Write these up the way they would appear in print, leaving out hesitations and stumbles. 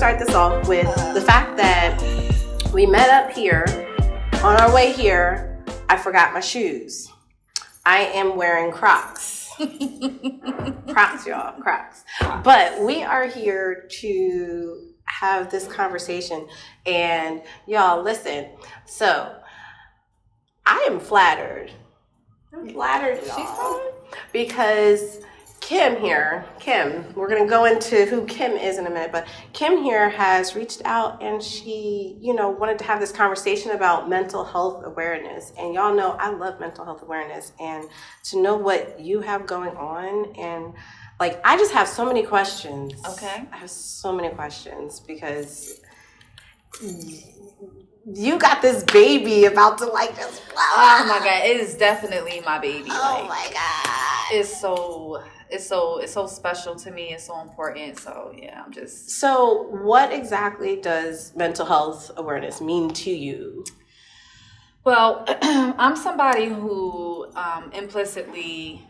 start this off with the fact that we met up here. On our way here, I forgot my shoes. I am wearing Crocs. Crocs, y'all, Crocs. But we are here to have this conversation. And y'all, listen. So, I am flattered. I'm flattered, y'all. Because Kim, we're going to go into who Kim is in a minute, but Kim here has reached out and she, wanted to have this conversation about mental health awareness. And y'all know I love mental health awareness, and to know what you have going on, and I just have so many questions. Okay. I have so many questions because you got this baby about to just blow. Oh my God, it is definitely my baby. Oh my God. It's so special to me. It's so important. So yeah, I'm just. So what exactly does mental health awareness mean to you? Well, I'm somebody who implicitly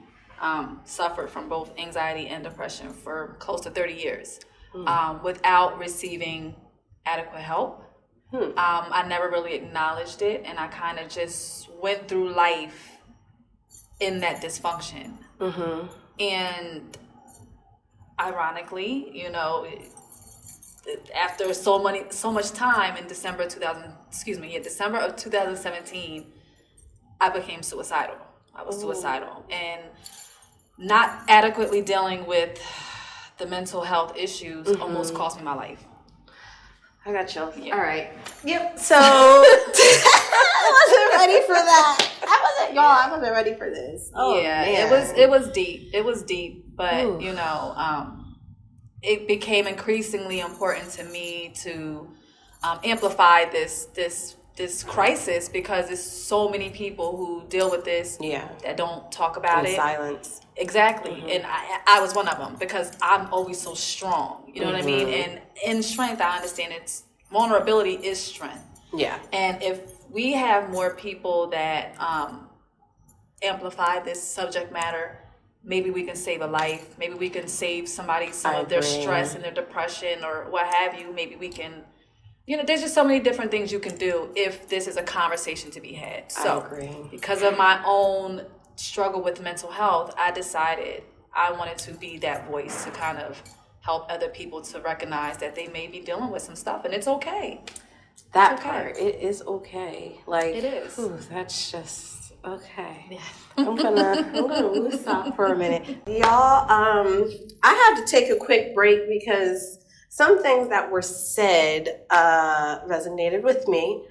suffered from both anxiety and depression for close to 30 years without receiving adequate help. I never really acknowledged it, and I kind of just went through life in that dysfunction. Mm-hmm. And ironically, after so much time in December of 2017, I became suicidal. I was suicidal, and not adequately dealing with the mental health issues almost cost me my life. I got you. Yeah. All right. Yep. So I wasn't ready for that. I wasn't ready for this. Oh, yeah, man. It was deep. It was deep, but it became increasingly important to me to amplify this crisis, because there's so many people who deal with this that don't talk about it. Silence. Exactly. Mm-hmm. And I was one of them, because I'm always so strong. You know what I mean? And in strength, I understand vulnerability is strength. Yeah. And if we have more people that amplify this subject matter, maybe we can save a life. Maybe we can save somebody some of their stress and their depression or what have you. Maybe we can, there's just so many different things you can do if this is a conversation to be had. So, I agree. Because of my own struggle with mental health, I decided I wanted to be that voice to kind of help other people to recognize that they may be dealing with some stuff, and it's okay. That part, it is okay. It is. Ooh, that's just okay. Yeah. I'm gonna woosah for a minute, y'all. I had to take a quick break because some things that were said resonated with me.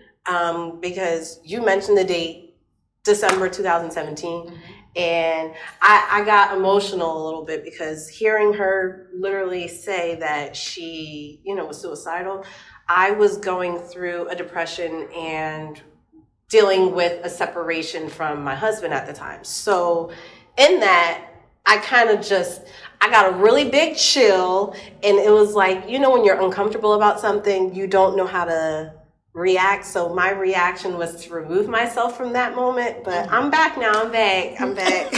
Because you mentioned the date, December 2017. Mm-hmm. And I got emotional a little bit because hearing her literally say that she, was suicidal. I was going through a depression and dealing with a separation from my husband at the time. So in that, I got a really big chill, and it was like, when you're uncomfortable about something, you don't know how to react. So my reaction was to remove myself from that moment, but I'm back now. I'm back.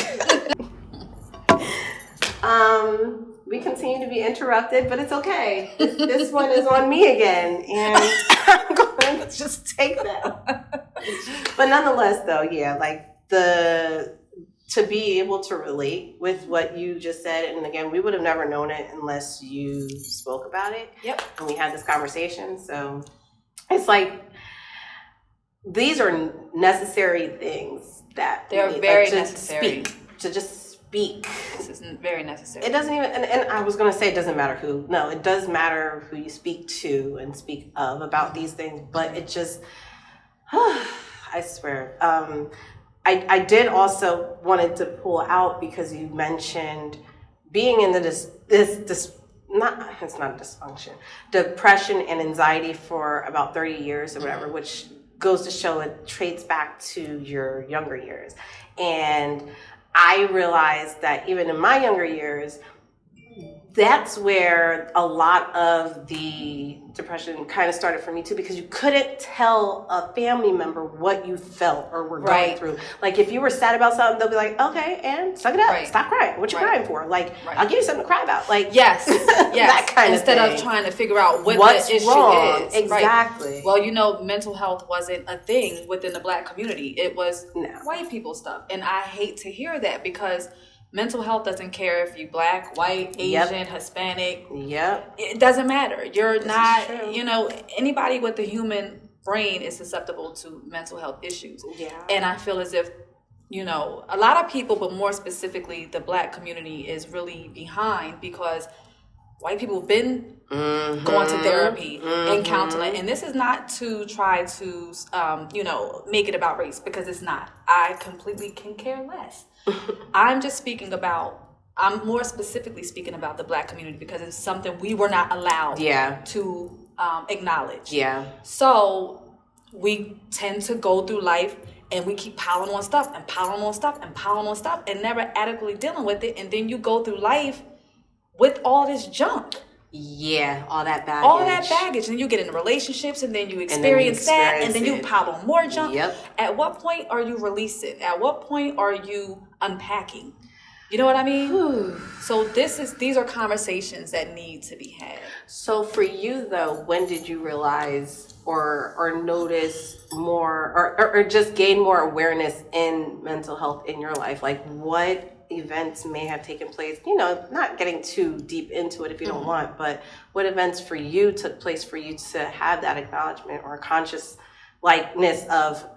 We continue to be interrupted, but it's okay. This one is on me again, and I'm going to just take that. But nonetheless, though, to be able to relate with what you just said, and again, we would have never known it unless you spoke about it. Yep. And we had this conversation. So it's these are necessary things that they're very necessary. To just speak. This is very necessary. It doesn't even, and I was going to say it doesn't matter who. No, it does matter who you speak to and speak of about these things, but it just, I swear. I did also wanted to pull out because you mentioned being in it's not a dysfunction, depression and anxiety for about 30 years or whatever, which goes to show it traces back to your younger years. And I realized that even in my younger years, that's where a lot of the depression kind of started for me too, because you couldn't tell a family member what you felt or were going through. Like if you were sad about something, they'll be like, okay, and suck it up, stop crying. What you crying for? Like I'll give you something to cry about. Like yes, that kind instead of thing. of trying to figure out what what's the issue wrong. is. Exactly. Well, you know, mental health wasn't a thing within the Black community. It was white people stuff, and I hate to hear that because mental health doesn't care if you Black, white, Asian, Hispanic. It doesn't matter. You're not, you know, anybody with a human brain is susceptible to mental health issues. And I feel as if, you know, a lot of people, but more specifically the Black community is really behind because white people have been going to therapy and counseling. And this is not to try to, you know, make it about race because it's not. I completely can care less. I'm more specifically speaking about the Black community because it's something we were not allowed to acknowledge. So we tend to go through life and we keep piling on stuff and piling on stuff and piling on stuff and never adequately dealing with it. And then you go through life with all this junk. All that baggage. And you get into relationships and then you experience that and then you pile on more junk. At what point are you releasing? At what point are you unpacking? You know what I mean? So these are conversations that need to be had. So for you though, when did you realize or notice more or just gain more awareness in mental health in your life? Like what events may have taken place, you know, not getting too deep into it if you don't want, but what events for you took place for you to have that acknowledgement or conscious likeness of,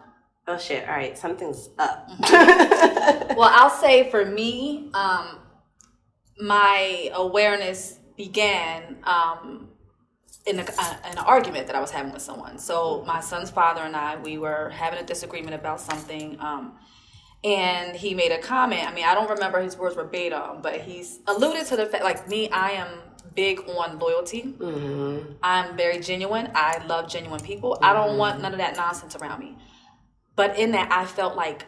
oh shit, all right, something's up. Well, I'll say for me, my awareness began in an argument that I was having with someone. So my son's father and I, we were having a disagreement about something, and he made a comment. I mean, I don't remember his words verbatim, but he's alluded to the fact, like me, I am big on loyalty. I'm very genuine. I love genuine people. I don't want none of that nonsense around me. But in that, I felt like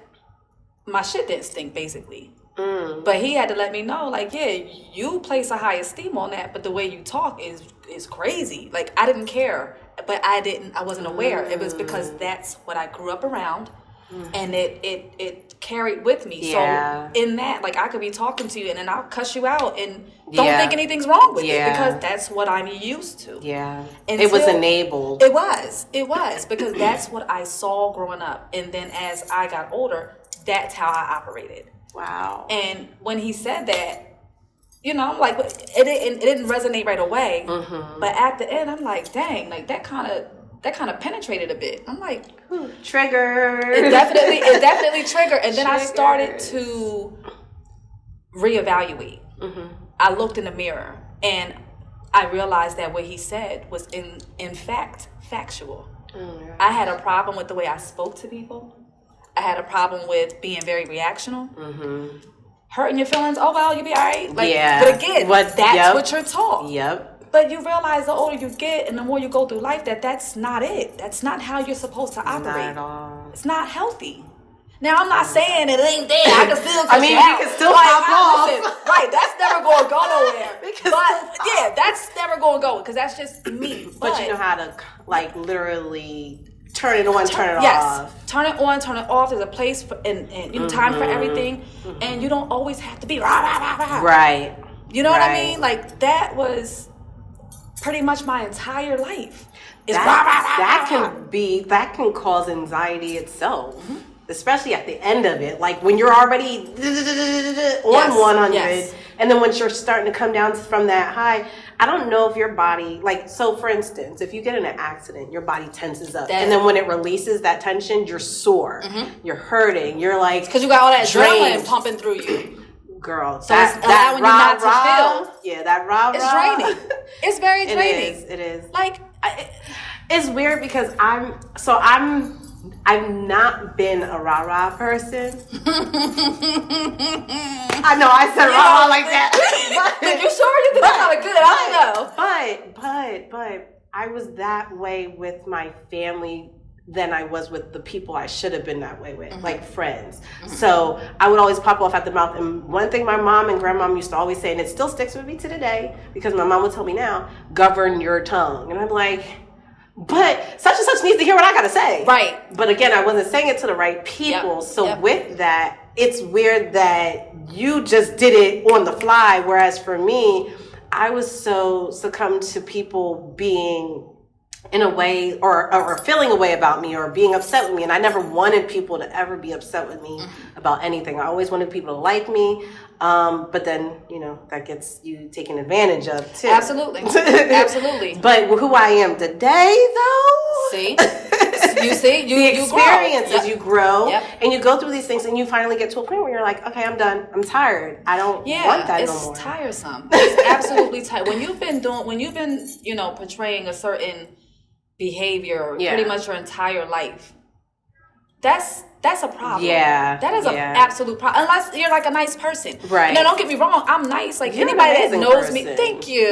my shit didn't stink, basically. But he had to let me know, like, yeah, you place a high esteem on that, but the way you talk is crazy. Like, I didn't care, but I wasn't aware. It was because that's what I grew up around. And it carried with me. So in that, like I could be talking to you and then I'll cuss you out and don't think anything's wrong with it because that's what I'm used to. It was enabled. It was because that's what I saw growing up. And then as I got older, that's how I operated. Wow. And when he said that, you know, I'm like, it didn't resonate right away. But at the end, I'm like, dang, like that kind of penetrated a bit. I'm like, trigger. It definitely triggered. And then I started to reevaluate. I looked in the mirror and I realized that what he said was in fact factual. I had a problem with the way I spoke to people. I had a problem with being very reactional. Hurting your feelings. Oh well, you'll be all right. Like, but again, that's what you're taught. But you realize the older you get and the more you go through life that's not it. That's not how you're supposed to operate. Not at all. It's not healthy. Now, I'm not saying it ain't there. I can still cut you out. You can still pop off. Right, that's never going to go nowhere. That's never going to go because that's just me. But you know how to, like, literally turn it on, turn it off. Yes, turn it on, turn it off. There's a place for, and you know, time for everything. And you don't always have to be rah, rah, rah, rah. Right. You know what I mean? Like, that was pretty much my entire life. That can cause anxiety itself, especially at the end of it. Like when you're already on 100, and then once you're starting to come down from that high, I don't know if your body, like, so for instance, if you get in an accident, your body tenses up, and then when it releases that tension, you're sore, you're hurting, you're like, because you got all that adrenaline pumping through you. Girl, so it's allowing you not to feel. Yeah, that rah. It's draining. It's very draining. It is. Like, it's weird because I've not been a rah person. I know I said rah like that. You sure? You think that's kind of good? I don't know. But I was that way with my family than I was with the people I should have been that way with, like friends. So I would always pop off at the mouth. And one thing my mom and grandmom used to always say, and it still sticks with me to today, because my mom would tell me now, govern your tongue. And I'm like, but such and such needs to hear what I got to say. Right. But again, I wasn't saying it to the right people. So with that, it's weird that you just did it on the fly. Whereas for me, I was so succumbed to people being in a way or feeling a way about me or being upset with me. And I never wanted people to ever be upset with me about anything. I always wanted people to like me. But then, that gets you taken advantage of too. Absolutely. Absolutely. But who I am today, though. See? You see? The experiences, you grow Yep. and you go through these things and you finally get to a point where you're like, okay, I'm done. I'm tired. I don't want that no more. It's tiresome. It's absolutely tired. When you've been, portraying a certain behavior pretty much your entire life, that's a problem. Yeah. That is an absolute problem. Unless you're like a nice person. Right. Now, don't get me wrong. I'm nice. Like, you're anybody that knows me, thank you.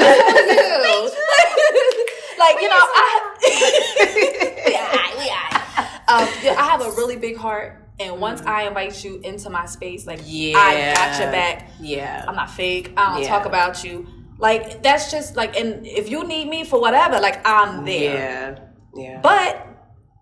I have a really big heart. And once I invite you into my space, I got your back. Yeah. I'm not fake. I don't talk about you. Like, that's just like, and if you need me for whatever, like, I'm there. Yeah. But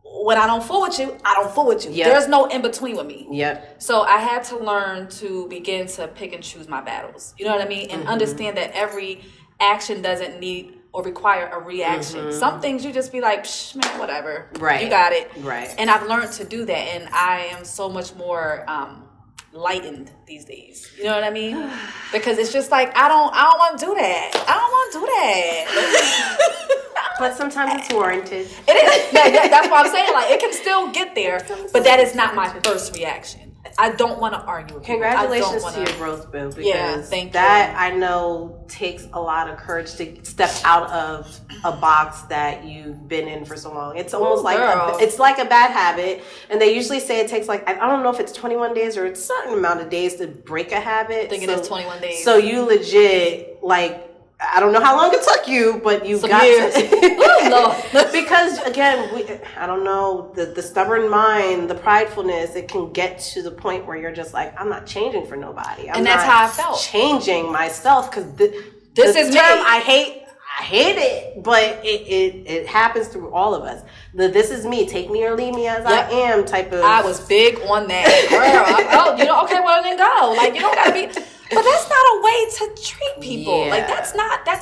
when I don't fool with you, I don't fool with you. Yep. There's no in between with me. Yep. So I had to learn to begin to pick and choose my battles. You know what I mean? And understand that every action doesn't need or require a reaction. Some things you just be like, psh, man, whatever. Right. You got it. Right. And I've learned to do that. And I am so much more lightened these days. You know what I mean? Because it's just like, I don't want to do that. I don't want to do that. But sometimes it's warranted. It is. That's what I'm saying. Like, it can still get there, but that is not my first reaction. I don't want to argue with people. Congratulations to your growth, boo. Because thank that you. I know takes a lot of courage to step out of a box that you've been in for so long. It's almost it's like a bad habit, and they usually say it takes like, I don't know if it's 21 days or it's a certain amount of days to break a habit. I think it is 21 days. So you legit I don't know how long it took you, but you got years. to. Because again, I don't know, the stubborn mind, the pridefulness, it can get to the point where you're just like, I'm not changing for nobody. And that's how I felt. Changing myself, because this is term me. I hate it, but it happens through all of us. This is me, take me or leave me as I am type of. I was big on that. Girl, okay, well then go. Like, you don't gotta be. But that's not a way to treat people. Yeah. Like, that's,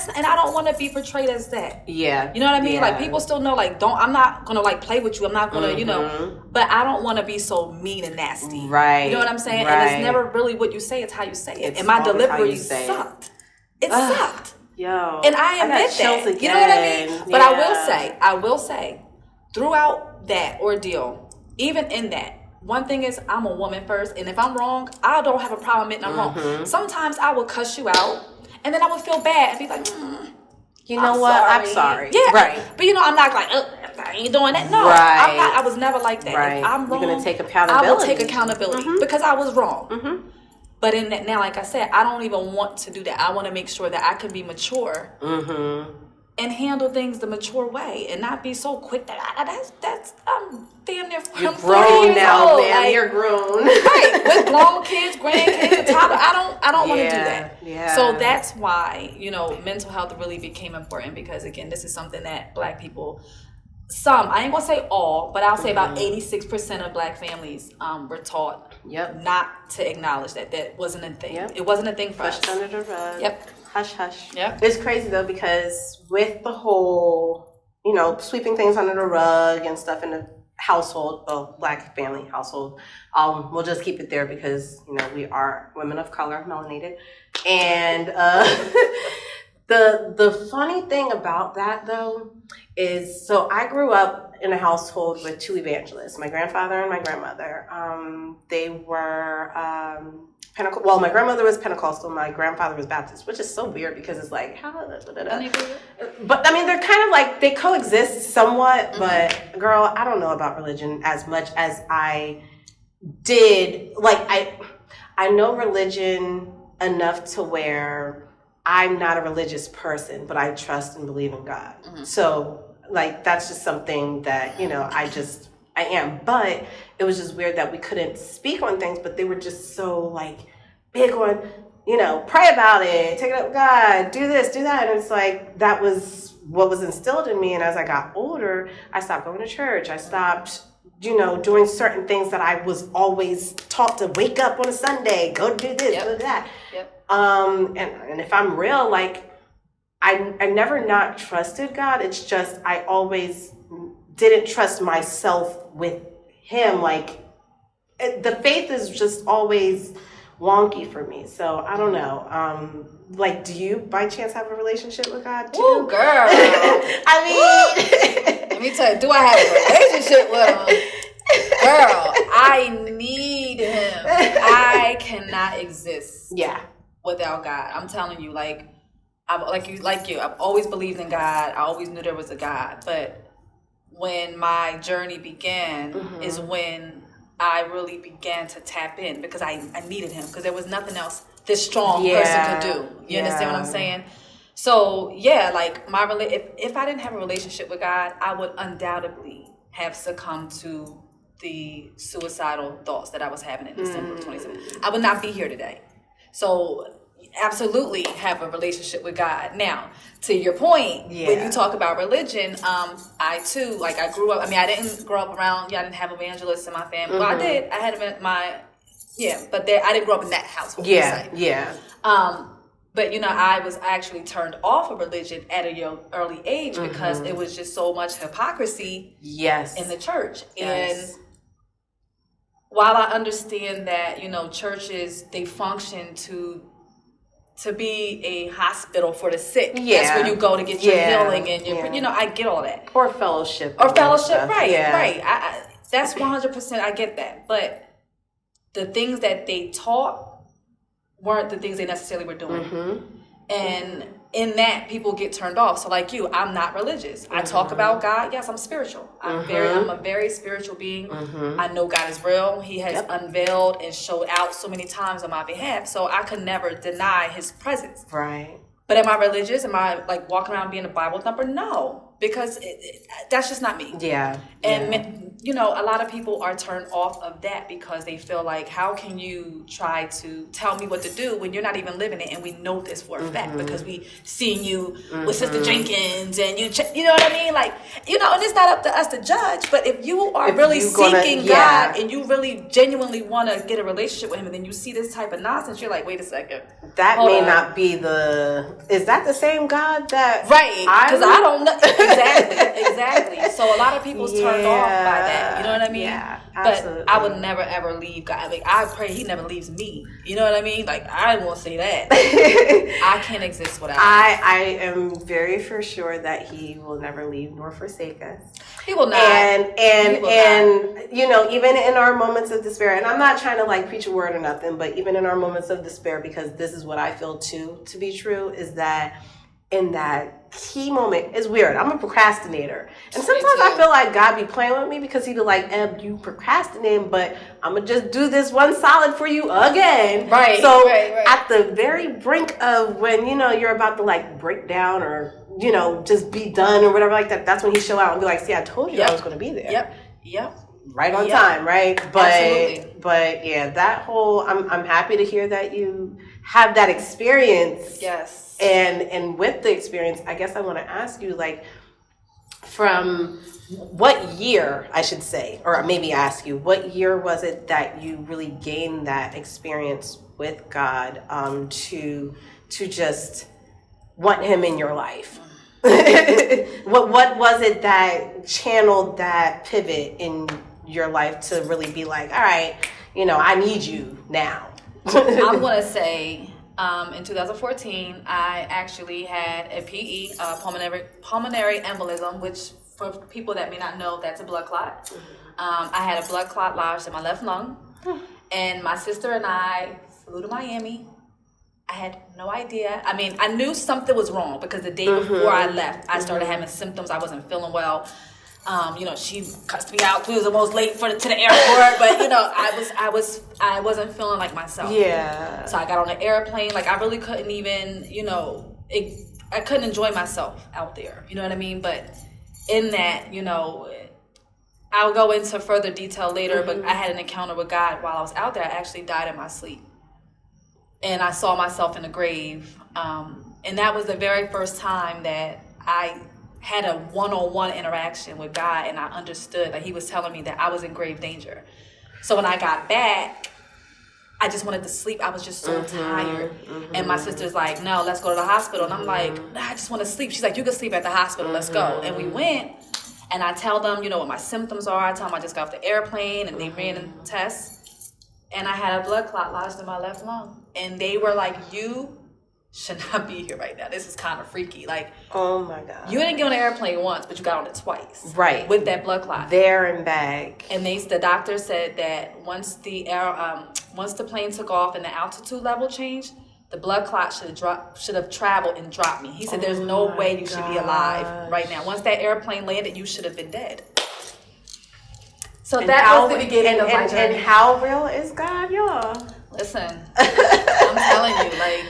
and I don't want to be portrayed as that. Yeah. You know what I mean? Yeah. Like, people still know, like, I'm not going to, like, play with you. I'm not going to, but I don't want to be so mean and nasty. Right. You know what I'm saying? Right. And it's never really what you say, it's how you say it. It's and my always how delivery you say sucked. It sucked. Yo. And I admit that. You know what I mean? But I will say, throughout that ordeal, even in that, one thing is, I'm a woman first, and if I'm wrong, I don't have a problem admitting I'm wrong. Sometimes I would cuss you out, and then I would feel bad and be like, you know what? I'm sorry. Yeah. Right. But I'm not like, I ain't doing that. No. Right. I'm not. I was never like that. Right. If I'm wrong, you're going to take accountability. I will take accountability because I was wrong. But in that now, like I said, I don't even want to do that. I want to make sure that I can be mature and handle things the mature way and not be so quick that that's I'm damn near You're 40 grown years now, old. man. Like, You're grown. right, with grown kids, grandkids, toddlers. I don't want to do that. Yeah. So that's why, mental health really became important, because again, this is something that Black people, I ain't gonna say all, but I'll say about 86% of Black families were taught not to acknowledge that wasn't a thing. It wasn't a thing for us. Pushed under the rug. Yep. Hush, hush. Yep. It's crazy though, because with the whole, sweeping things under the rug and stuff in the household, Black family household, we'll just keep it there because, we are women of color, melanated. And the funny thing about that though is, so I grew up in a household with two evangelists, my grandfather and my grandmother. They were my grandmother was Pentecostal, my grandfather was Baptist, which is so weird because it's like, how? But I mean, they're kind of like, they coexist somewhat, but girl, I don't know about religion as much as I did. Like, I know religion enough to where I'm not a religious person, but I trust and believe in God. So, like, that's just something that, I am. But it was just weird that we couldn't speak on things, but they were just so like big on, pray about it, take it up with God, do this, do that. And it's like, that was what was instilled in me. And as I got older, I stopped going to church. I stopped, doing certain things that I was always taught to wake up on a Sunday, go do this, go do that. Yep. And if I'm real, like, I never not trusted God. It's just, I always didn't trust myself with him. Like, the faith is just always wonky for me. So I don't know. Like, do you by chance have a relationship with God too? Ooh, girl. I mean, let me tell you, do I have a relationship with him? Girl, I need him. I cannot exist without God. I'm telling you, I've always believed in God. I always knew there was a God. But when my journey began is when I really began to tap in, because I needed him, because there was nothing else this strong person could do. You understand what I'm saying? So like if I didn't have a relationship with God, I would undoubtedly have succumbed to the suicidal thoughts that I was having in December of 2017. I would not be here today. So absolutely have a relationship with God. Now, to your point, when you talk about religion, I too, like, I grew up, I didn't grow up around, I didn't have evangelists in my family. Well, I did. I had but I didn't grow up in that household. But, I was actually turned off of religion at an early age because it was just so much hypocrisy in the church. And while I understand that, churches, they function to be a hospital for the sick. That's where you go to get your healing and your, I get all that. Or fellowship. Right. That's 100%, I get that. But the things that they taught weren't the things they necessarily were doing. And in that, people get turned off. So like you, I'm not religious. I talk about God. Yes, I'm spiritual. I'm a very spiritual being. I know God is real. He has unveiled and showed out so many times on my behalf. So I could never deny his presence. Right. But am I religious? Am I like walking around being a Bible thumper? No, because that's just not me. And a lot of people are turned off of that because they feel like, how can you try to tell me what to do when you're not even living it? And we know this for a fact because we seen you with Sister Jenkins and you know what I mean? Like, and it's not up to us to judge, but if you are really seeking God and you really genuinely want to get a relationship with him, and then you see this type of nonsense, you're like, wait a second. That may not be is that the same God that... Right, because I don't know. Exactly. So a lot of people's turned off by that. You know what I mean? Yeah, absolutely. But I would never, ever leave God. Like, I pray he never leaves me. You know what I mean? Like, I won't say that. I can't exist without him. I am very for sure that he will never leave nor forsake us. He will not. And even in our moments of despair, and I'm not trying to like preach a word or nothing, but even in our moments of despair, because this is what I feel too to be true, is that in that key moment, it's weird. I'm a procrastinator. And sometimes I feel like God be playing with me because he be like, you procrastinating, but I'm going to just do this one solid for you again. Right. So at the very brink of when, you're about to like break down or, just be done or whatever like that, that's when he show out and be like, see, I told you I was going to be there. Yep. Right on time, right? Absolutely. But that whole, I'm happy to hear that you have that experience. Yes. And with the experience, I guess I want to ask you, like, from what year, I should say, or maybe ask you, what year was it that you really gained that experience with God to just want him in your life? What was it that channeled that pivot in your life to really be like, all right, I need you now? I'm going to say... in 2014, I actually had a PE, pulmonary embolism, which for people that may not know, that's a blood clot. I had a blood clot lodged in my left lung, and my sister and I flew to Miami. I had no idea. I knew something was wrong because the day before I left, I started having symptoms. I wasn't feeling well. She cussed me out. We was almost late to the airport, but I wasn't feeling like myself. Yeah. So I got on an airplane. Like, I really couldn't even, I couldn't enjoy myself out there. You know what I mean? But in that, I'll go into further detail later, but I had an encounter with God while I was out there. I actually died in my sleep. And I saw myself in the grave. And that was the very first time that I had a one-on-one interaction with God, and I understood that he was telling me that I was in grave danger. So when I got back, I just wanted to sleep. I was just so tired. And my sister's like, no, let's go to the hospital. And I'm like, nah, I just want to sleep. She's like, you can sleep at the hospital. Let's go. And we went, and I tell them, you know, what my symptoms are. I tell them I just got off the airplane, and they ran a test. And I had a blood clot lodged in my left lung. And they were like, you should not be here right now. This is kind of freaky. Like, oh my God. You didn't get on the airplane once, but you got on it twice. Right. With that blood clot. There and back. And the doctor said that once the plane took off and the altitude level changed, the blood clot should have traveled and dropped me. He said, there's no way you should be alive right now. Once that airplane landed, you should have been dead. So and that was the beginning of my journey. And how real is God, y'all? Listen, I'm telling you, like,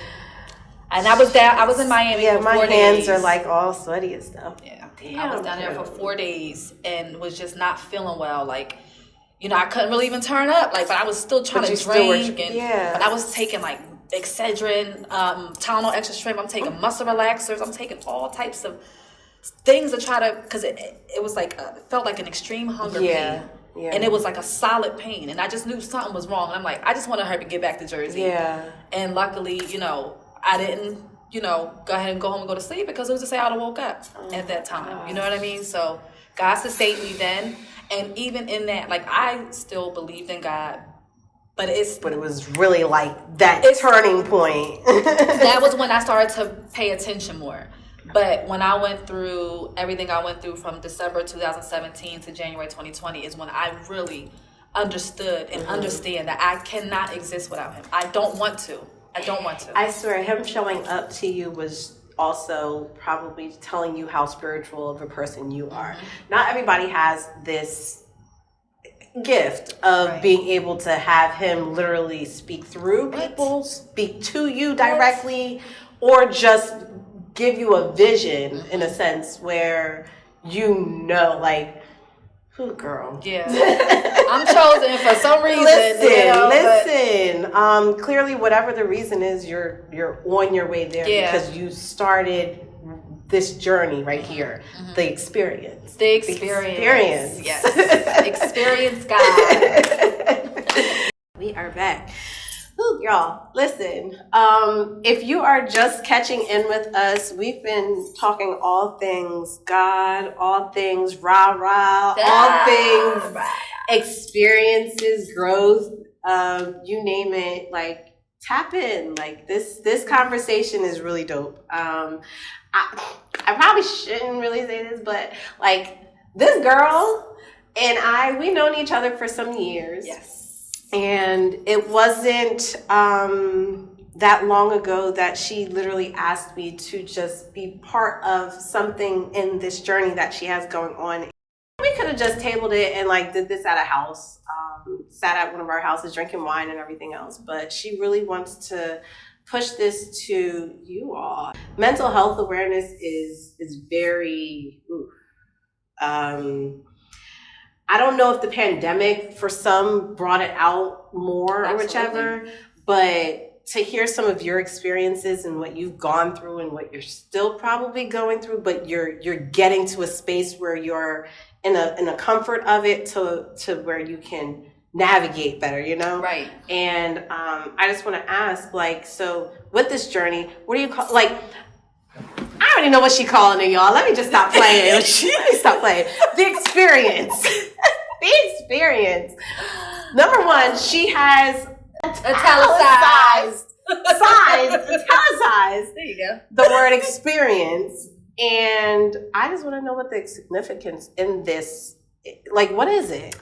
and I was in Miami for 4 days. Yeah, my hands are like all sweaty and stuff. Yeah. Damn, I was down there for 4 days and was just not feeling well. Like, you know, I couldn't really even turn up. Like, but I was still trying to drink. But I was taking like Excedrin, Tylenol extra strength. I'm taking muscle relaxers. I'm taking all types of things to try to, because it was like, it felt like an extreme hunger pain. Yeah. And it was like a solid pain. And I just knew something was wrong. And I'm like, I just want to hurry to get back to Jersey. Yeah. And luckily, you know, I didn't, you know, go ahead and go home and go to sleep because it was just say I would have woke up at that time. You know what I mean? So God sustained me then. And even in that, like, I still believed in God. But it was really like that turning point. That was when I started to pay attention more. But when I went through everything I went through from December 2017 to January 2020 is when I really understood and understand that I cannot exist without him. I don't want to. I swear, him showing up to you was also probably telling you how spiritual of a person you are. Not everybody has this gift of being able to have him literally speak through people, speak to you directly, or just give you a vision in a sense where you know, like, who girl? Yeah. I'm chosen for some reason. Listen. Clearly, whatever the reason is, you're on your way there because you started this journey right here. The experience. The experience. Yes. Experience God. We are back. Ooh, y'all, listen, if you are just catching in with us, we've been talking all things God, all things rah-rah, all things experiences, growth, you name it, like, tap in. Like, this conversation is really dope. I probably shouldn't really say this, but, like, this girl and we've known each other for some years. Yes. And it wasn't that long ago that she literally asked me to just be part of something in this journey that she has going on. We could have just tabled it and like did this at a house, sat at one of our houses drinking wine and everything else. But she really wants to push this to you all. Mental health awareness is very, I don't know if the pandemic for some brought it out more or whichever, but to hear some of your experiences and what you've gone through and what you're still probably going through, but you're getting to a space where you're in a comfort of it to where you can navigate better, you know? Right. And I just want to ask, like, so with this journey, what do you call, like, I already know what she's calling it, y'all. Let me just stop playing. Let me stop playing. The experience. The experience. Number one, she has italicized. There you go. The word experience. And I just want to know what the significance in this, like, what is it?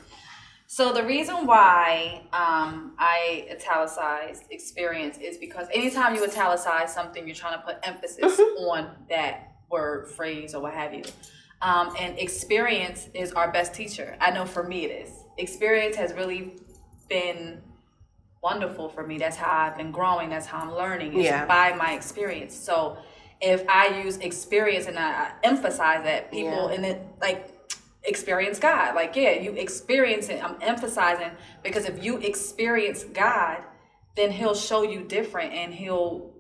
So the reason why I italicized experience is because anytime you italicize something, you're trying to put emphasis on that word, phrase, or what have you. And experience is our best teacher. I know for me it is. Experience has really been wonderful for me. That's how I've been growing. That's how I'm learning. It's by my experience. So if I use experience and I emphasize that, people, and it, like, experience God. Like, yeah, you experience it. I'm emphasizing because if you experience God, then he'll show you different, and he'll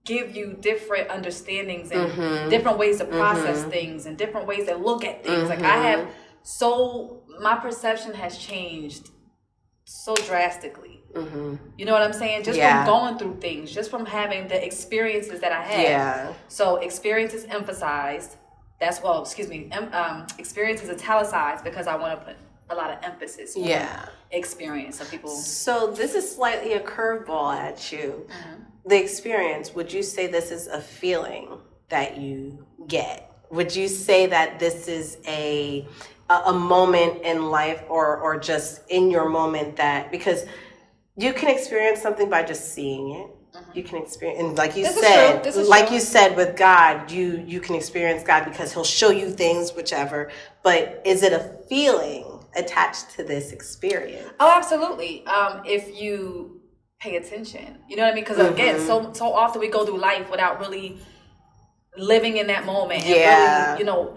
give you different understandings and different ways to process things and different ways to look at things. Like my perception has changed so drastically. You know what I'm saying? Just from going through things, just from having the experiences that I had. Yeah. So experience is emphasized. Experience is italicized because I want to put a lot of emphasis on experience of people. So this is slightly a curveball at you. The experience, would you say this is a feeling that you get? Would you say that this is a moment in life or just in your moment that, because you can experience something by just seeing it. You can experience, and like you said, with God, you can experience God because he'll show you things, whichever. But is it a feeling attached to this experience? Oh, absolutely. If you pay attention, you know what I mean? Because again, so often we go through life without really living in that moment and really,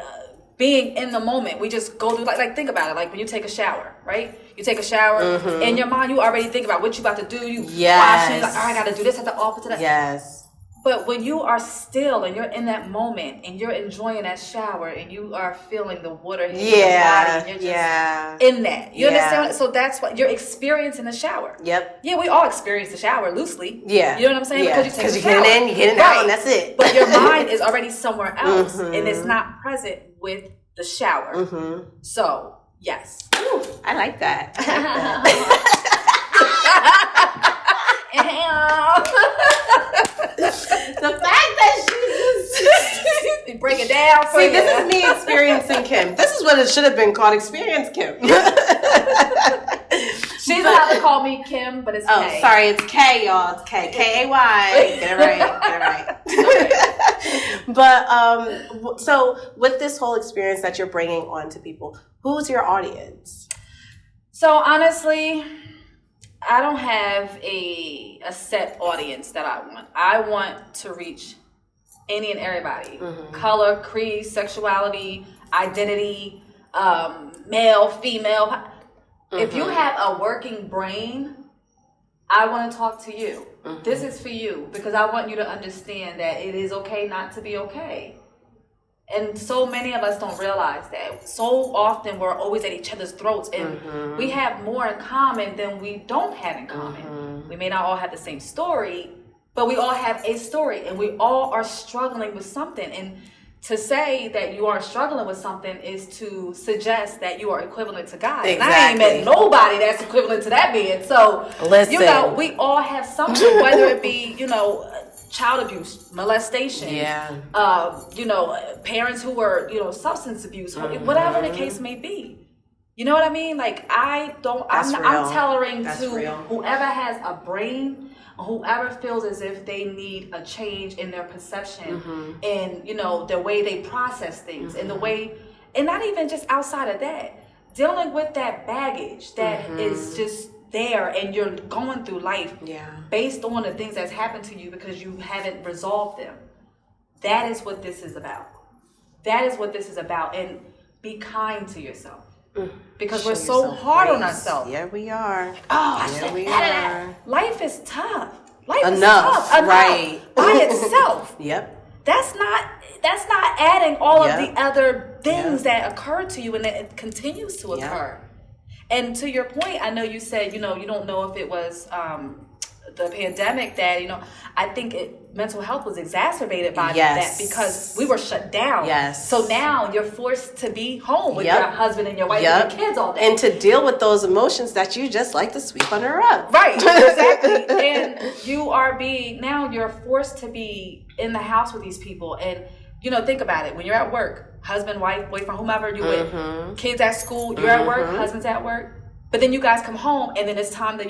being in the moment. We just go through, like think about it. Like when you take a shower, right? You take a shower, in your mind, you already think about what you about to do. You washing, like, I got to do this at the office. Yes. But when you are still and you're in that moment and you're enjoying that shower and you are feeling the water hitting your body and you're just in that. You understand? So that's what you're experiencing the shower. Yep. Yeah, we all experience the shower loosely. Yeah. You know what I'm saying? Yeah. Because you get it in, you get it out, and that's it. But your mind is already somewhere else and it's not present with the shower. So, yes. Ooh, I like that. The fact that she just break it down for you. See, this is me experiencing Kim. This is what it should have been called, Experience Kim. She's allowed to call me Kim, but it's K. Oh, sorry, it's K, y'all. It's K. K-A-Y. Get it right. But, so with this whole experience that you're bringing on to people, who's your audience? So honestly, I don't have a set audience that I want. I want to reach any and everybody. Color, creed, sexuality, identity, male, female. If you have a working brain, I want to talk to you. This is for you because I want you to understand that it is okay not to be okay. And so many of us don't realize that. So often we're always at each other's throats and we have more in common than we don't have in common. We may not all have the same story, but we all have a story and we all are struggling with something. And to say that you are struggling with something is to suggest that you are equivalent to God. Exactly. And I ain't met nobody that's equivalent to that being. So, listen, we all have something, whether it be, child abuse, molestation, parents who were, substance abuse, whatever the case may be. You know what I mean? Like, I'm tailoring to whoever has a brain, whoever feels as if they need a change in their perception and, the way they process things and the way, and not even just outside of that, dealing with that baggage that is just there and you're going through life based on the things that's happened to you because you haven't resolved them. That is what this is about. That is what this is about. And be kind to yourself. Because we're so hard on ourselves. Yeah, we are. We are. Life is tough. Life is tough. Right. By itself. That's not adding all of the other things that occur to you and that it continues to occur. And to your point, I know you said, you don't know if it was the pandemic that, I think mental health was exacerbated by that because we were shut down. So now you're forced to be home with your husband and your wife and your kids all day. And to deal with those emotions that you just like to sweep under the rug. Right, exactly. And you're forced to be in the house with these people. And, think about it. When you're at work, husband, wife, boyfriend, whomever you're with, kids at school, you're at work, husband's at work. But then you guys come home and then it's time to,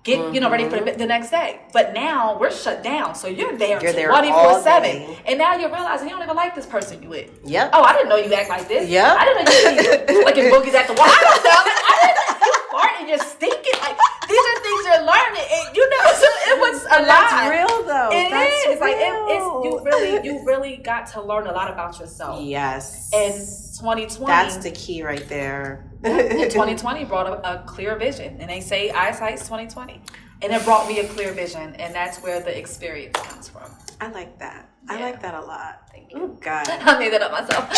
get ready for the next day. But now we're shut down. So you're there 24/7. And now you're realizing you don't even like this person you with. Oh, I didn't know you act like this. I didn't know you looking boogies at the wall. I don't know. I didn't know you fart and you're stinking. Like, these are things you're learning. And, so it was a lot. That's real though. It is. Like, it's you really got to learn a lot about yourself. Yes. And 2020. That's the key right there. And 2020 brought a clear vision, and they say eyesight's 2020, and it brought me a clear vision, and that's where the experience comes from. I like that. I like that a lot. Thank you. Oh God. I made that up myself.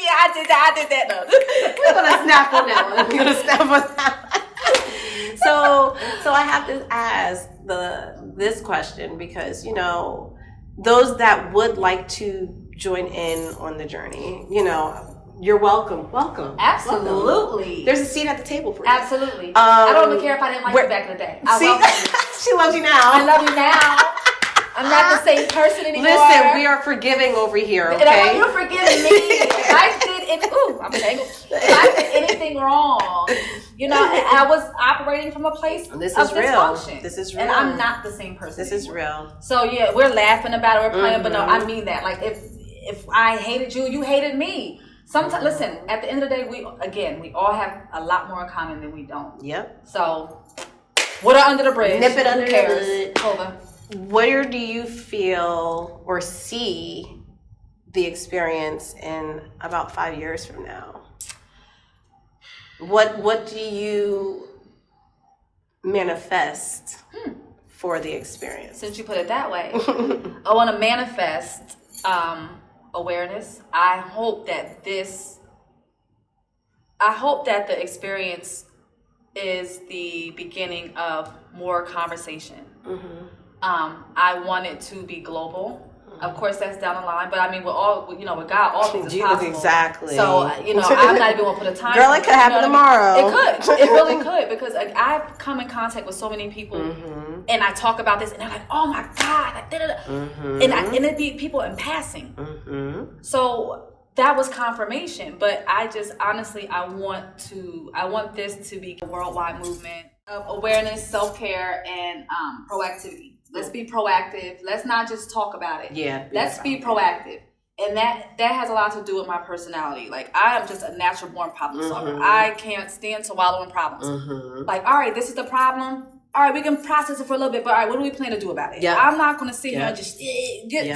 Yeah, I did that. No. We're gonna snap on that one. We're gonna snap on that one. So I have to ask this question because, you know, those that would like to join in on the journey, you know, you're welcome. Absolutely. Welcome. There's a seat at the table for you. Absolutely. I don't even care if I didn't like you back in the day. I welcome you. She loves you now. I love you now. I'm not the same person anymore. Listen, we are forgiving over here, okay? And I want you to forgive me. If I did I'm tangled. If I did anything wrong, you know, I was operating from a place of dysfunction. This is real. And I'm not the same person This anymore. is real. So yeah, we're laughing about it, we're playing, but no, I mean that. Like if I hated you, you hated me. Sometimes, listen, at the end of the day, we all have a lot more in common than we don't. Yep. So, water under the bridge. Nip it under the hood. Hold on. Where do you feel or see the experience in about 5 years from now? What do you manifest for the experience? Since you put it that way, I want to manifest awareness. I hope that the experience is the beginning of more conversation. Mm-hmm. I want it to be global. Of course, that's down the line, but I mean, with God, all things are possible. Exactly. So, I'm not even going to put a time. Girl, it could happen tomorrow. It could. It really could, because I've come in contact with so many people, and I talk about this, and they're like, "Oh my God!" Like, and it be people in passing. So that was confirmation. But I just honestly, I want this to be a worldwide movement of awareness, self-care, and proactivity. Let's be proactive. Let's not just talk about it. Yeah. Let's be proactive. And that has a lot to do with my personality. Like, I am just a natural born problem solver. I can't stand to wallow in problems. Like, all right, this is the problem. All right, we can process it for a little bit, but all right, what do we plan to do about it? I'm not going to sit here and just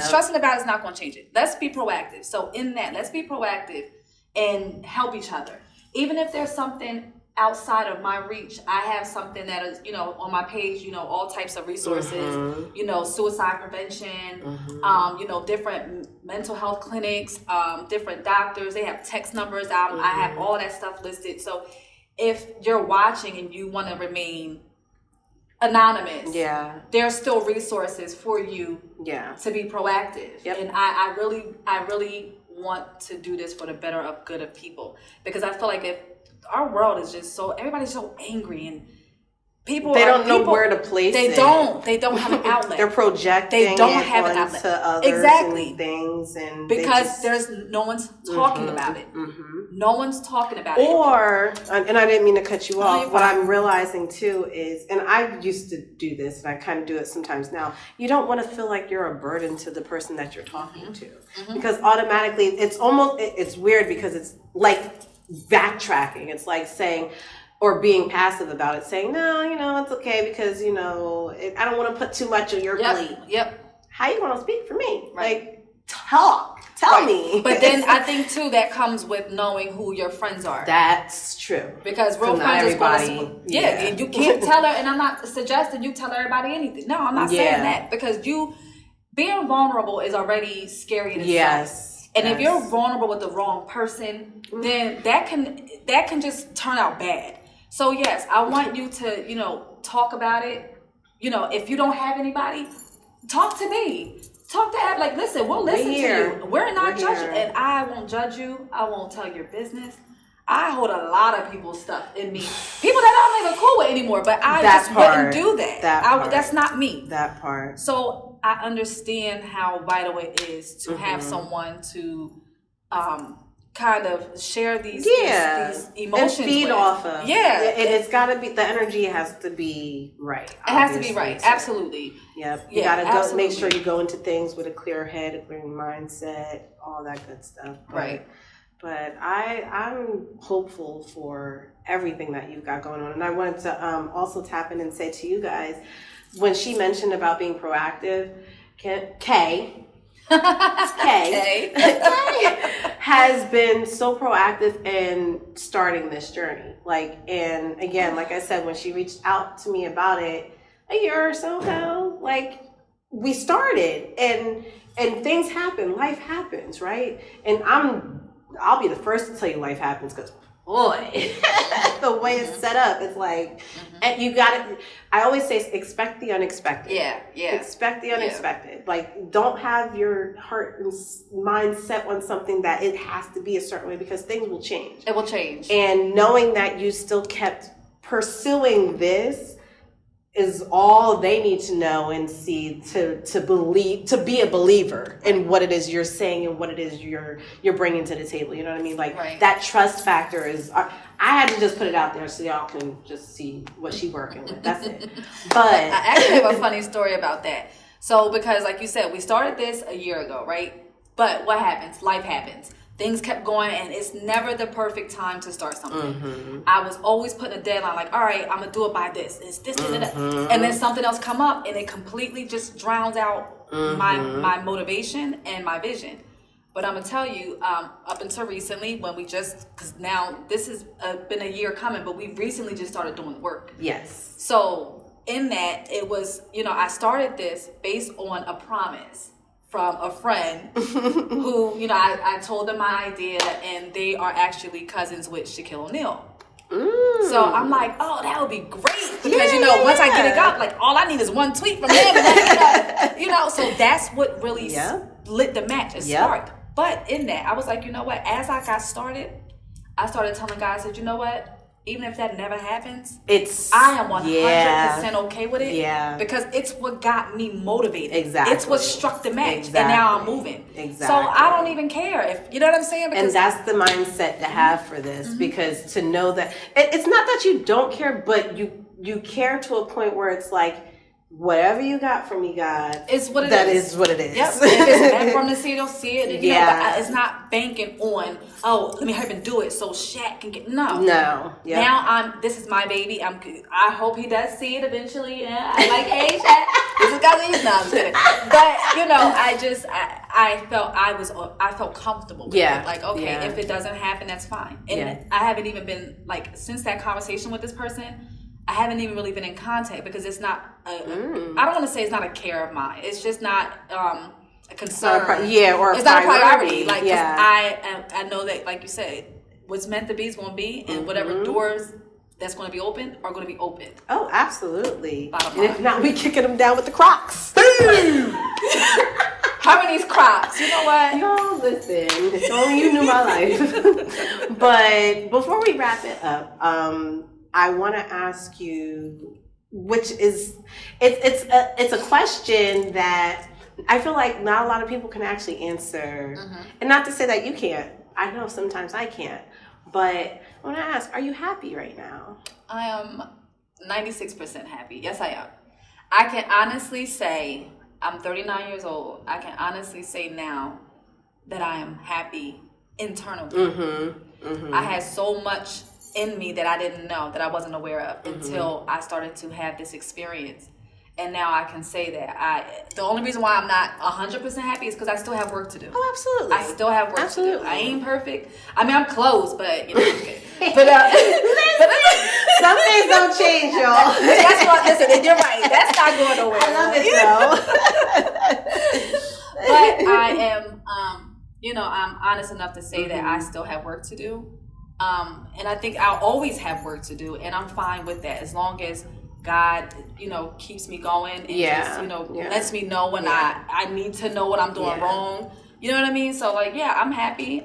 stressing about it is not going to change it. Let's be proactive. So in that, let's be proactive and help each other. Even if there's something outside of my reach, I have something that is, on my page, all types of resources, suicide prevention, different mental health clinics, different doctors, they have text numbers. I have all that stuff listed. So if you're watching and you want to remain anonymous, there's still resources for you to be proactive. And I really want to do this for the better of good of people, because I feel like if our world is just everybody's so angry, and they don't know where to place it. They don't have an outlet. They're projecting. They don't have an outlet to others and things, and because there's no one's talking about it. No one's talking about it. And I didn't mean to cut you off. What I'm realizing too is, and I used to do this, and I kind of do it sometimes now. You don't want to feel like you're a burden to the person that you're talking to, because automatically it's weird, because it's like backtracking. It's like saying, or being passive about it, saying, no, it's okay, because, I don't want to put too much on your plate. How you going to speak for me? Right. Like, tell me. But then I think, too, that comes with knowing who your friends are. That's true. Because real friends is going to... and you can't tell her, and I'm not suggesting you tell everybody anything. No, I'm not saying that, because being vulnerable is already scary in itself. Yes. And if you're vulnerable with the wrong person, then that can just turn out bad. So yes, I want you to, talk about it. If you don't have anybody, talk to me. Talk to Ab. Like, listen, we'll listen to you. We're not judging, and I won't judge you. I won't tell your business. I hold a lot of people's stuff in me. People that I'm not even cool with anymore, but I wouldn't do that. That's not me. That part. So I understand how vital it is to have someone to kind of share these emotions and feed with. off of. And it's got to be, the energy has to be right. It has to be right. Absolutely. Yep. You got to go, make sure you go into things with a clear head, a clear mindset, all that good stuff. But I'm hopeful for everything that you've got going on. And I wanted to also tap in and say to you guys, when she mentioned about being proactive, Kay has been so proactive in starting this journey. Like, and again, like I said, when she reached out to me about it a year or so ago, like we started and things happen, life happens, right? And I'll be the first to tell you life happens because boy, the way it's set up, it's like, and you got it. I always say, expect the unexpected. Yeah. Expect the unexpected. Like, don't have your heart and mind set on something that it has to be a certain way because things will change. It will change. And knowing that you still kept pursuing this is all they need to know and see to believe, to be a believer in what it is you're saying and what it is you're bringing to the table. You know what I mean? Like that trust factor is. I had to just put it out there so y'all can just see what she's working with. That's it. But I actually have a funny story about that. So because, like you said, we started this a year ago, right? But what happens? Life happens. Things kept going, and it's never the perfect time to start something. I was always putting a deadline, like, all right, I'm going to do it by this. It's this, and then something else come up, and it completely just drowns out my motivation and my vision. But I'm going to tell you, up until recently, when we just, because now this has been a year coming, but we recently just started doing the work. Yes. So in that, it was, I started this based on a promise from a friend who, I told them my idea, and they are actually cousins with Shaquille O'Neal. So I'm like, oh, that would be great because once I get it up, like all I need is one tweet from him, and so that's what really lit the match. It sparked. But in that, I was like, you know what? As I got started, I started telling guys, I said, you know what? Even if that never happens, I am 100% okay with it. Yeah. Because it's what got me motivated. Exactly. It's what struck the match. Exactly. And now I'm moving. Exactly. So I don't even care if, you know what I'm saying? Because, and that's the mindset to have for this. Because to know that, it's not that you don't care, but you care to a point where it's like, whatever you got from me, God, it's what it that is. is what it is. Yep. If it's meant for them to see it, they'll see it. And, but it's not banking on, let me hurry and do it so Shaq can get No. Yep. Now this is my baby. I hope he does see it eventually. Yeah. I like, hey Shaq, this is God's baby. No, I'm kidding. But I felt comfortable with it. Like, okay, if it doesn't happen, that's fine. And I haven't even been like, since that conversation with this person, I haven't even really been in contact because it's not, I don't want to say it's not a care of mine. It's just not a concern. Or it's not a priority. Like, I know that, like you said, what's meant to be is going to be, and whatever doors that's going to be open are going to be open. Oh, absolutely. And if not, we kicking them down with the Crocs. Harmony's Crocs. You know what? Yo, listen. If only you knew my life. But before we wrap it up, I want to ask you, which is, it's a question that I feel like not a lot of people can actually answer. And not to say that you can't. I know sometimes I can't. But I want to ask, are you happy right now? I am 96% happy. Yes, I am. I can honestly say, I'm 39 years old. I can honestly say now that I am happy internally. I had so much in me that I didn't know, that I wasn't aware of until I started to have this experience. And now I can say that the only reason why I'm not 100% happy is because I still have work to do. Oh, absolutely. I still have work to do. I ain't perfect. I mean, I'm close, but okay. But some things don't change, y'all. That's what. Listen, you're right. That's not going nowhere. I love it though. But I am, I'm honest enough to say that I still have work to do. And I think I'll always have work to do, and I'm fine with that as long as God, keeps me going and just, lets me know when I need to know what I'm doing wrong. You know what I mean? So I'm happy.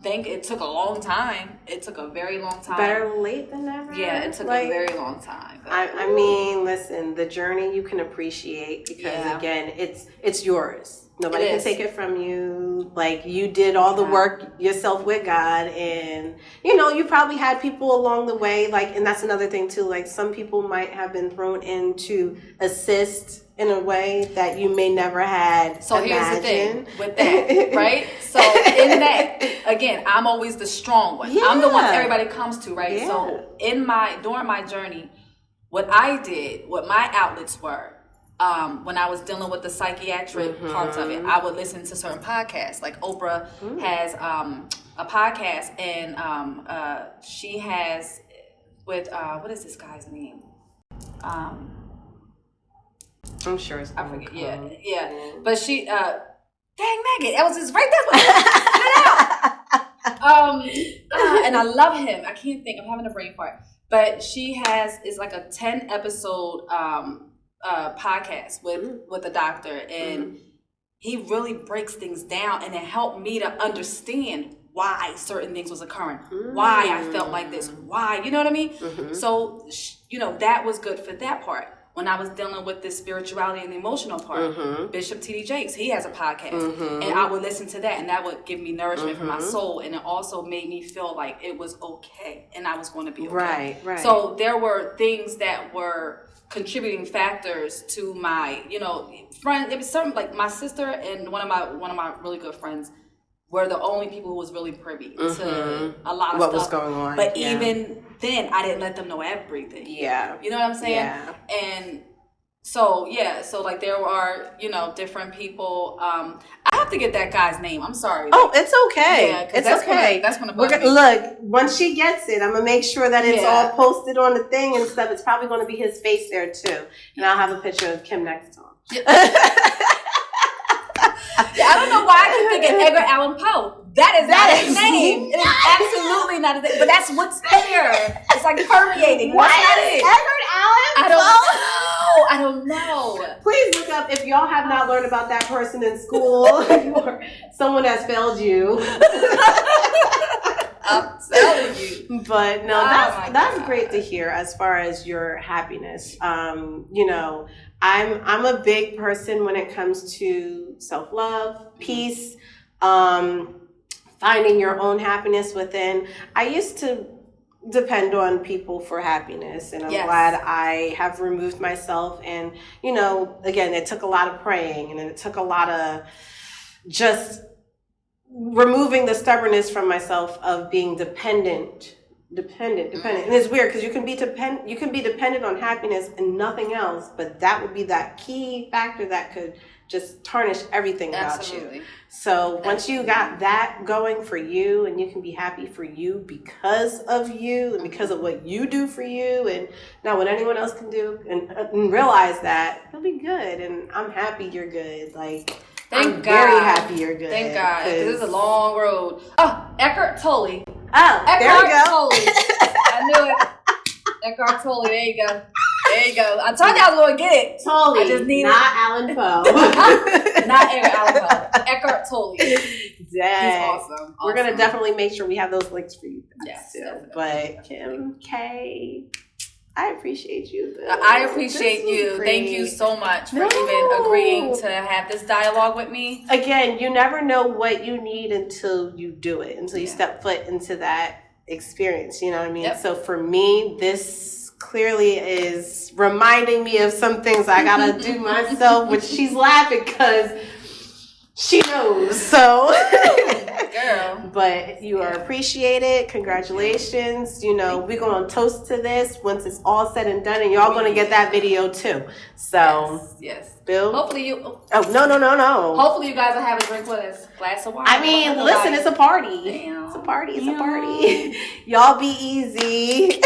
It took a long time. It took a very long time. Better late than never. Yeah, it took a very long time. I mean, listen, the journey you can appreciate because again, it's yours. Nobody can take it from you. Like, you did all the work yourself with God, and you probably had people along the way. Like, and that's another thing too. Like, some people might have been thrown in to assist in a way that you may never had. So here's the thing with that, right? So in that, again, I'm always the strong one. I'm the one everybody comes to, right? So during my journey, what I did, what my outlets were, when I was dealing with the psychiatric parts of it, I would listen to certain podcasts. Like Oprah has a podcast, and she has with what is this guy's name? I'm sure it's I forget. Yeah. But she, dang Maggot, that was just right there. And I love him. I can't think. I'm having a brain fart. But she is like a 10 episode podcast with a doctor, and he really breaks things down, and it helped me to understand why certain things was occurring, why I felt like this, why, you know what I mean? So, that was good for that part. When I was dealing with the spirituality and the emotional part, Bishop T.D. Jakes, he has a podcast, and I would listen to that, and that would give me nourishment for my soul, and it also made me feel like it was okay, and I was going to be okay. Right. So there were things that were contributing factors to my, friend. It was something like my sister and one of my really good friends were the only people who was really privy to a lot of what stuff. Was going on. But even then, I didn't let them know everything. Yeah. You know what I'm saying? Yeah. And so like there are, different people. I have to get that guy's name. I'm sorry. Oh, it's okay. Yeah, it's okay. That's gonna bug me. Look, once she gets it, I'm gonna make sure that it's all posted on the thing and stuff. It's probably gonna be his face there too, and I'll have a picture of Kim next to him. I don't know why I keep thinking Edgar Allan Poe. That is not his name. It is absolutely not his name. But that's what's there. It's like permeating. Why That's not is it. Edgar Allan Poe? I don't know. Please look up if y'all have not learned about that person in school or someone has failed you. I'm telling you. But no, that's great to hear as far as your happiness. I'm a big person when it comes to self-love, peace, finding your own happiness within. I used to depend on people for happiness, and I'm glad I have removed myself. And, again, it took a lot of praying, and it took a lot of just removing the stubbornness from myself of being dependent. And it's weird because you can be dependent on happiness and nothing else, but that would be that key factor that could just tarnish everything about you. So once you got that going for you, and you can be happy for you because of you and because of what you do for you, and not what anyone else can do, and realize that, you'll be good. And I'm happy you're good. Like, I'm very happy you're good. Thank God. This is a long road. Oh, Eckhart Tolle. Oh, there we go. Tolle. I knew it. Eckhart Tolle. There you go. I told you I was going to get it. Tolle. I just need not Allan Poe. Not Allan Poe. Eckhart Tolle. Dang. He's awesome. We're going to definitely make sure we have those links for you guys. Yes, too. definitely. But Kim K, I appreciate you. I appreciate you. Great. Thank you so much for even agreeing to have this dialogue with me. Again, you never know what you need until you do it, until you step foot into that experience. You know what I mean? Yep. So for me, this clearly is reminding me of some things I gotta do myself, which she's laughing because she knows. So, girl. But you are appreciated. Congratulations. We're going to toast to this once it's all said and done, and y'all going to get that video too. So, yes. Bill. Hopefully you. Oh, no. Hopefully you guys will have a drink with us. Glass of wine. I mean, listen, it's a party. Damn. It's a party. Y'all be easy.